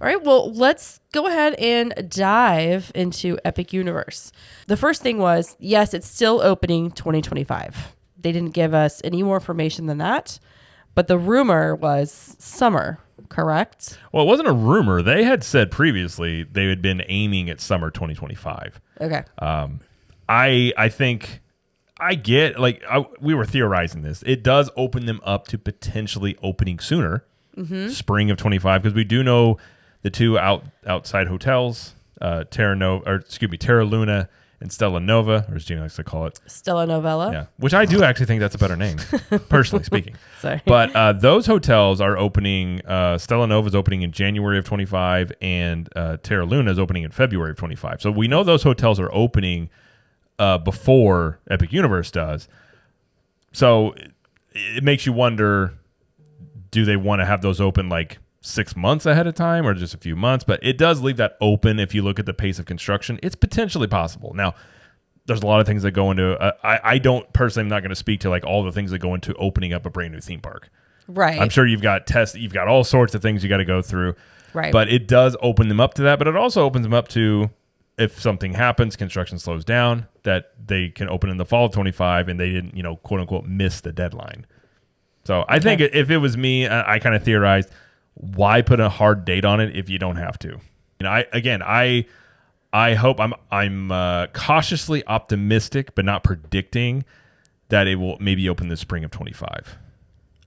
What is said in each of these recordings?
All right, well, let's go ahead and dive into Epic Universe. The first thing was, yes, it's still opening 2025. They didn't give us any more information than that, but the rumor was summer, correct? Well, it wasn't a rumor. They had said previously they had been aiming at summer 2025. Okay. I think I get, we were theorizing this. It does open them up to potentially opening sooner, spring of 25, because we do know the two outside hotels, Terra Luna and Stella Nova, or as Gina likes to call it. Stella Novella. Yeah, which I do actually think that's a better name, personally speaking. Sorry. But those hotels are opening, Stella Nova is opening in January of 25, and Terra Luna is opening in February of 25. So we know those hotels are opening before Epic Universe does. So it makes you wonder, do they want to have those open like 6 months ahead of time or just a few months? But it does leave that open. If you look at the pace of construction, it's potentially possible. Now, there's a lot of things that go into I don't personally, I'm not going to speak to like all the things that go into opening up a brand new theme park. Right. I'm sure you've got tests, you've got all sorts of things you got to go through. Right. But it does open them up to that. But it also opens them up to, if something happens, construction slows down, that they can open in the fall of 25 and they didn't, quote unquote, miss the deadline. So I think if it was me, I kind of theorized, why put a hard date on it if you don't have to? I hope, I'm cautiously optimistic, but not predicting that it will maybe open the spring of 25.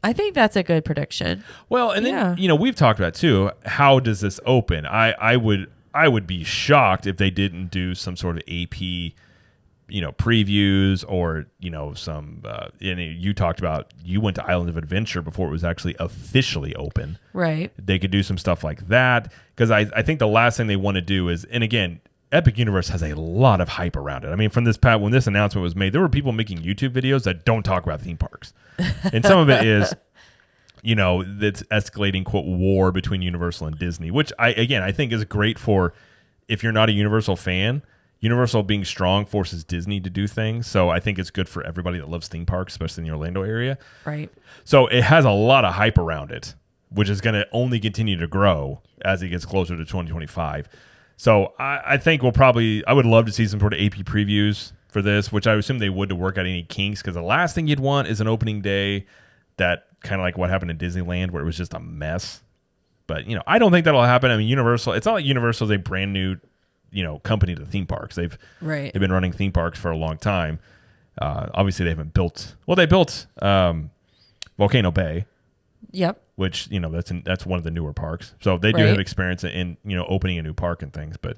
I think that's a good prediction. Well, and then we've talked about too, how does this open? I would be shocked if they didn't do some sort of AP, previews or, some, you talked about, you went to Island of Adventure before it was actually officially open. Right. They could do some stuff like that. Because I think the last thing they want to do is, and again, Epic Universe has a lot of hype around it. I mean, when this announcement was made, there were people making YouTube videos that don't talk about theme parks. And some of it is, that's escalating, quote, war between Universal and Disney, which I think is great for, if you're not a Universal fan, Universal being strong forces Disney to do things. So I think it's good for everybody that loves theme parks, especially in the Orlando area. Right. So it has a lot of hype around it, which is going to only continue to grow as it gets closer to 2025. So I think I would love to see some sort of AP previews for this, which I assume they would, to work out any kinks, because the last thing you'd want is an opening day that kind of like what happened in Disneyland, where it was just a mess. But, I don't think that'll happen. I mean, Universal, it's not like Universal is a brand new, company to theme parks. They've been running theme parks for a long time. Obviously, they built Volcano Bay. Yep. Which, that's one of the newer parks. So they do have experience in, opening a new park and things. But